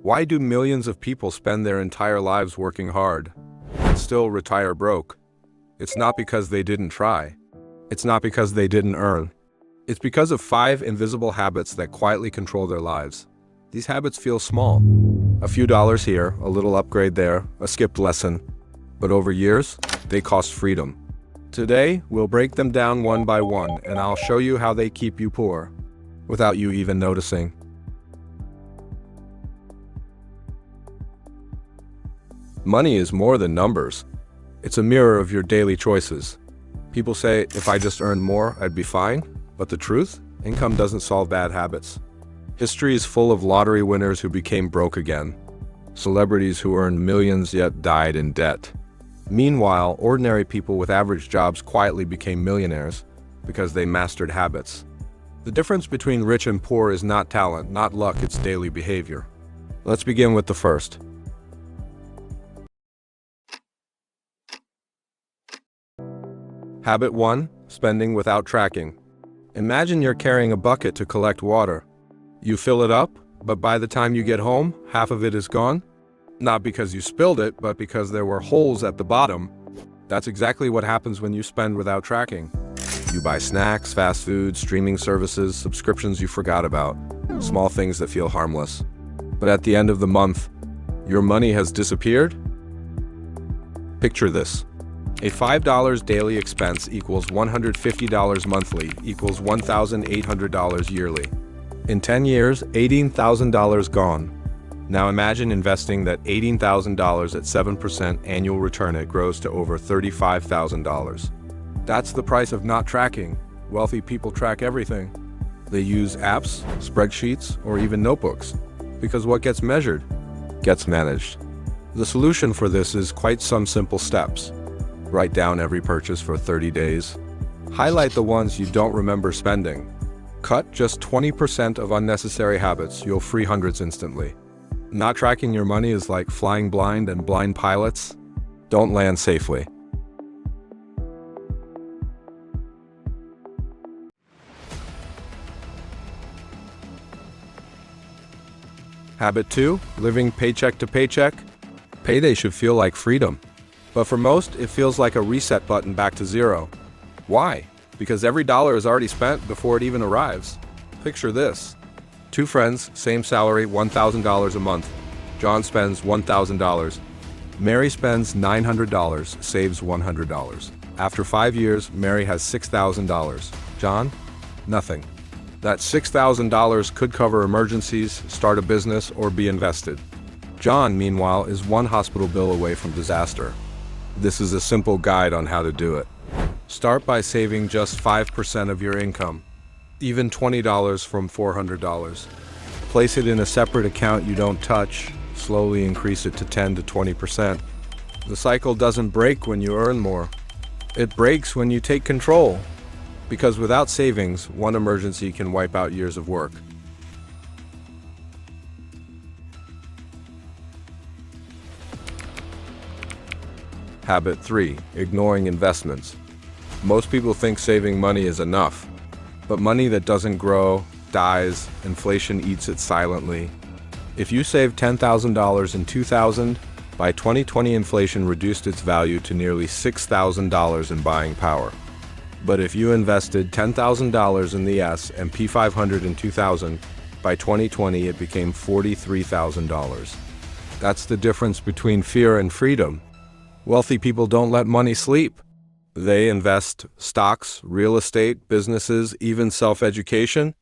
Why do millions of people spend their entire lives working hard and still retire broke? It's not because they didn't try. It's not because they didn't earn. It's because of 5 invisible habits that quietly control their lives. These habits feel small. A few dollars here, a little upgrade there, a skipped lesson. But over years, they cost freedom. Today, we'll break them down one by one, and I'll show you how they keep you poor, without you even noticing. Money is more than numbers. It's a mirror of your daily choices. People say, if I just earned more, I'd be fine. But the truth? Income doesn't solve bad habits. History is full of lottery winners who became broke again. Celebrities who earned millions yet died in debt. Meanwhile, ordinary people with average jobs quietly became millionaires because they mastered habits. The difference between rich and poor is not talent, not luck, it's daily behavior. Let's begin with the first. Habit 1. Spending without tracking. Imagine you're carrying a bucket to collect water. You fill it up, but by the time you get home, half of it is gone. Not because you spilled it, but because there were holes at the bottom. That's exactly what happens when you spend without tracking. You buy snacks, fast food, streaming services, subscriptions you forgot about, small things that feel harmless. But at the end of the month, your money has disappeared? Picture this. A $5 daily expense equals $150 monthly equals $1,800 yearly. In 10 years, $18,000 gone. Now imagine investing that $18,000 at 7% annual return. It grows to over $35,000. That's the price of not tracking. Wealthy people track everything. They use apps, spreadsheets, or even notebooks. Because what gets measured gets managed. The solution for this is quite some simple steps. Write down every purchase for 30 days. Highlight the ones you don't remember spending. Cut just 20% of unnecessary habits. You'll free hundreds instantly. Not tracking your money is like flying blind, and blind pilots don't land safely. Habit 2. Living paycheck to paycheck. Payday should feel like freedom. But for most, it feels like a reset button back to zero. Why? Because every dollar is already spent before it even arrives. Picture this. 2 friends, same salary, $1,000 a month. John spends $1,000. Mary spends $900, saves $100. After 5 years, Mary has $6,000. John? Nothing. That $6,000 could cover emergencies, start a business, or be invested. John, meanwhile, is one hospital bill away from disaster. This is a simple guide on how to do it. Start by saving just 5% of your income, even $20 from $400. Place it in a separate account you don't touch. Slowly increase it to 10 to 20%. The cycle doesn't break when you earn more. It breaks when you take control. Because without savings, one emergency can wipe out years of work. Habit 3. Ignoring investments. Most people think saving money is enough. But money that doesn't grow, dies, inflation eats it silently. If you saved $10,000 in 2000, by 2020 inflation reduced its value to nearly $6,000 in buying power. But if you invested $10,000 in the S&P 500 in 2000, by 2020 it became $43,000. That's the difference between fear and freedom. Wealthy people don't let money sleep. They invest stocks, real estate, businesses, even self-education.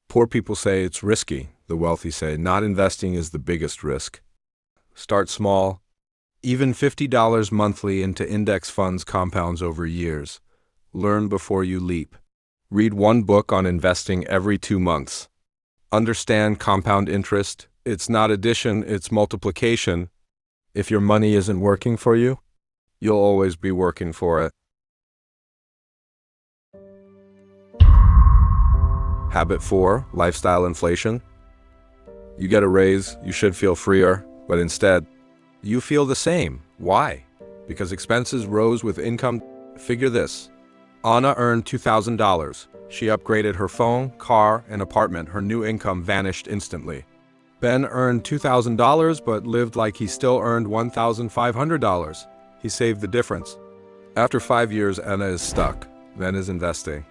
Poor people say it's risky. The wealthy say not investing is the biggest risk. Start small. Even $50 monthly into index funds compounds over years. Learn before you leap. Read one book on investing every 2 months. Understand compound interest. It's not addition, it's multiplication. If your money isn't working for you, you'll always be working for it. Habit 4. Lifestyle inflation. You get a raise, you should feel freer, but instead, you feel the same. Why? Because expenses rose with income. Figure this. Anna earned $2,000. She upgraded her phone, car, and apartment. Her new income vanished instantly. Ben earned $2,000 but lived like he still earned $1,500. He saved the difference. After 5 years, Anna is stuck. Ben is investing.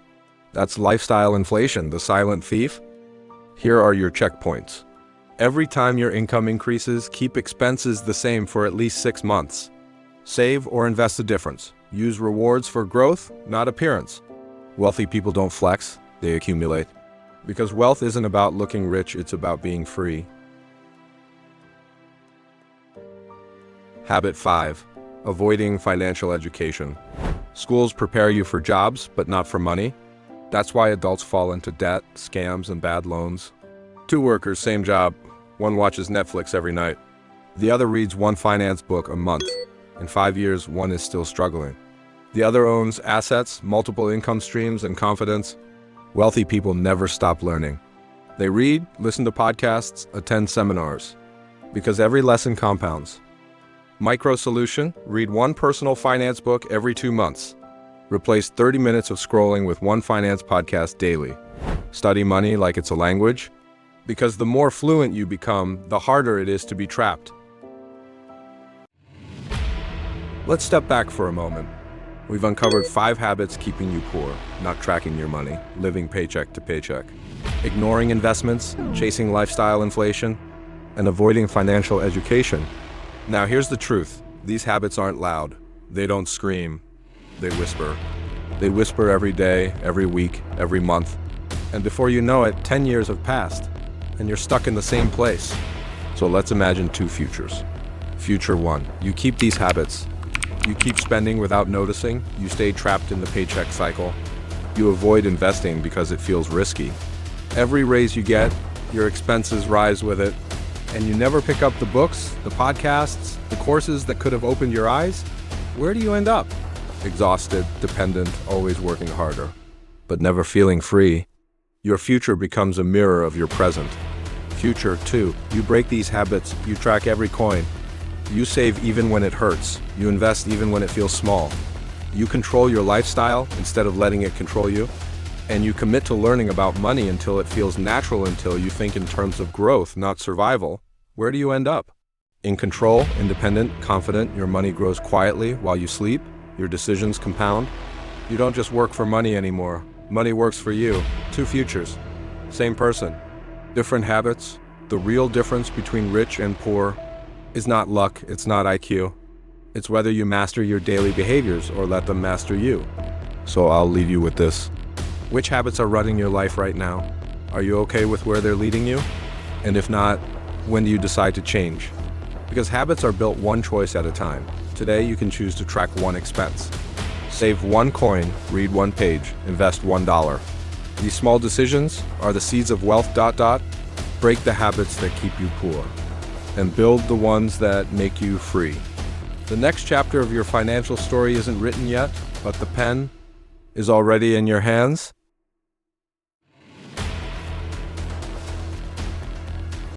That's lifestyle inflation, the silent thief. Here are your checkpoints. Every time your income increases, keep expenses the same for at least 6 months. Save or invest the difference. Use rewards for growth, not appearance. Wealthy people don't flex, they accumulate. Because wealth isn't about looking rich, it's about being free. Habit 5. Avoiding financial education. Schools prepare you for jobs, but not for money. That's why adults fall into debt, scams, and bad loans. 2 workers, same job. One watches Netflix every night. The other reads one finance book a month. In 5 years, one is still struggling. The other owns assets, multiple income streams, and confidence. Wealthy people never stop learning. They read, listen to podcasts, attend seminars. Because every lesson compounds. Micro solution: read one personal finance book every 2 months. Replace 30 minutes of scrolling with one finance podcast daily. Study money like it's a language. Because the more fluent you become, the harder it is to be trapped. Let's step back for a moment. We've uncovered 5 habits keeping you poor: not tracking your money, living paycheck to paycheck, ignoring investments, chasing lifestyle inflation, and avoiding financial education. Now here's the truth. These habits aren't loud. They don't scream. They whisper. They whisper every day, every week, every month. And before you know it, 10 years have passed, and you're stuck in the same place. So let's imagine 2 futures. Future 1, you keep these habits. You keep spending without noticing. You stay trapped in the paycheck cycle. You avoid investing because it feels risky. Every raise you get, your expenses rise with it. And you never pick up the books, the podcasts, the courses that could have opened your eyes. Where do you end up? Exhausted, dependent, always working harder, but never feeling free. Your future becomes a mirror of your present. Future 2, you break these habits. You track every coin. You save even when it hurts. You invest even when it feels small. You control your lifestyle instead of letting it control you. And you commit to learning about money until it feels natural, until you think in terms of growth, not survival. Where do you end up? In control, independent, confident. Your money grows quietly while you sleep. Your decisions compound. You don't just work for money anymore. Money works for you. 2 futures. Same person. Different habits. The real difference between rich and poor is not luck, it's not IQ. It's whether you master your daily behaviors or let them master you. So I'll leave you with this. Which habits are running your life right now? Are you okay with where they're leading you? And if not, when do you decide to change? Because habits are built one choice at a time. Today you can choose to track 1 expense. Save 1 coin, read 1 page, invest $1. These small decisions are the seeds of wealth. Break the habits that keep you poor and build the ones that make you free. The next chapter of your financial story isn't written yet, but the pen is already in your hands.